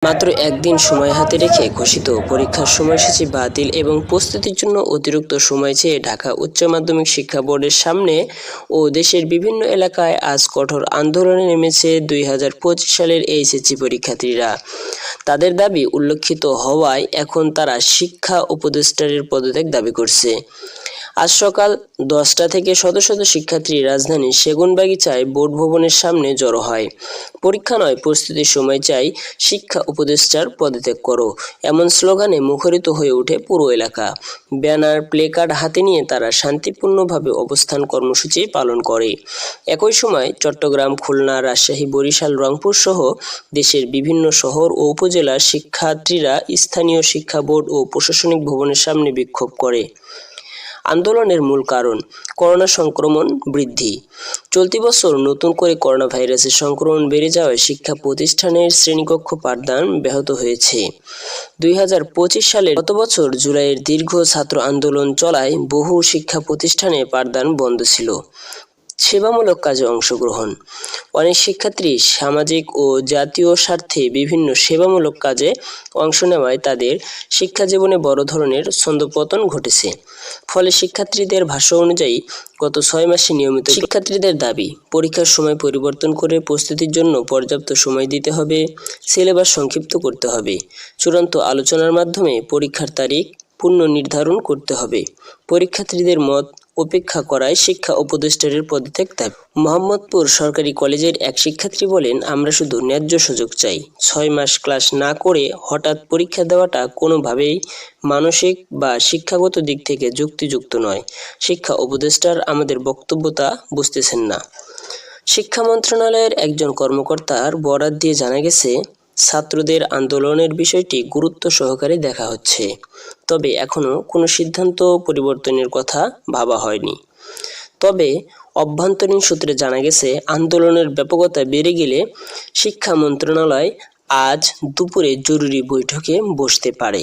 মাত্র একদিন সময় হাতে রেখে ঘোষিত পরীক্ষার সময়সূচি বাতিল এবং প্রস্তুতির জন্য অতিরিক্ত সময় চেয়ে ঢাকা উচ্চ মাধ্যমিক শিক্ষা বোর্ডের সামনে ও দেশের বিভিন্ন এলাকায় আজ কঠোর আন্দোলনে নেমেছে 2025 সালের এইচএসসি পরীক্ষার্থীরা। তাদের দাবি উল্লেখিত হওয়ায় এখন তারা শিক্ষা উপদেষ্টার পদত্যাগ দাবি করছে। আজ সকাল 10টা থেকে শত শত শিক্ষার্থী রাজধানীর সেগুনবাগিচায় বোর্ড ভবনের সামনে জড়ো হয়। পরীক্ষা নয়, প্রস্তুতির সময় চাই, শিক্ষা উপদেষ্টার পদত্যাগ করো, এমন স্লোগানে মুখরিত হয়ে ওঠে পুরো এলাকা। ব্যানার, প্লেকার্ড হাতে নিয়ে তারা শান্তিপূর্ণভাবে অবস্থান কর্মসূচি পালন করে। একই সময় চট্টগ্রাম, খুলনা, রাজশাহী, বরিশাল, রংপুর সহ দেশের বিভিন্ন শহর ও উপজেলার শিক্ষার্থীরা স্থানীয় শিক্ষা বোর্ড ও প্রশাসনিক ভবনের সামনে বিক্ষোভ করে। আন্দোলনের মূল কারণ করোনা সংক্রমণ বৃদ্ধি। চলতি বছর নতুন করে করোনা ভাইরাসের সংক্রমণ বেড়ে যাওয়ায় শিক্ষা প্রতিষ্ঠানের শ্রেণীকক্ষ পাঠদান ব্যাহত হয়েছে। 2025 সালের গত বছর জুলাইয়ের দীর্ঘ ছাত্র আন্দোলন চলায় বহু শিক্ষা প্রতিষ্ঠানে পাঠদান বন্ধ ছিল। সেবামূলক কাজে অংশগ্রহণ। অনেক শিক্ষার্থী সামাজিক ও জাতীয় স্বার্থে বিভিন্ন সেবামূলক কাজে অংশ নেওয়ায় তাদের শিক্ষা জীবনে বড় ধরনের ছন্দপতন ঘটেছে। ফলে শিক্ষার্থীদের ভাষ্য অনুযায়ী গত 6 মাসে নিয়মিত শিক্ষার্থীদের দাবি পরীক্ষার সময় পরিবর্তন করে প্রস্তুতির জন্য পর্যাপ্ত সময় দিতে হবে, সিলেবাস সংক্ষিপ্ত করতে হবে, চূড়ান্ত আলোচনার মাধ্যমে পরীক্ষার তারিখ পুনর্নির্ধারণ করতে হবে। পরীক্ষার্থীদের মত উপেক্ষা করায় শিক্ষা উপদেষ্টার পদত্যাগ দাবি। মোহাম্মদপুর সরকারি কলেজের এক শিক্ষার্থী বলেন, আমরা শুধু ন্যায্য সুযোগ চাই। 6 মাস ক্লাস না করে হঠাৎ পরীক্ষা দেওয়াটা কোনোভাবেই মানসিক বা শিক্ষাগত দিক থেকে যুক্তিযুক্ত নয়। শিক্ষা উপদেষ্টার আমাদের বক্তব্যতা বুঝতেছেন না। শিক্ষা মন্ত্রণালয়ের একজন কর্মকর্তার বরাত দিয়ে জানা গেছে, ছাত্রদের আন্দোলনের বিষয়টি গুরুত্ব সহকারে দেখা হচ্ছে, তবে এখনো কোনো সিদ্ধান্ত পরিবর্তনের কথা ভাবা হয়নি। তবে অভ্যন্তরীণ সূত্রে জানা গেছে, আন্দোলনের ব্যাপকতা বেড়ে গেলে শিক্ষা মন্ত্রণালয় আজ দুপুরে জরুরি বৈঠকে বসতে পারে।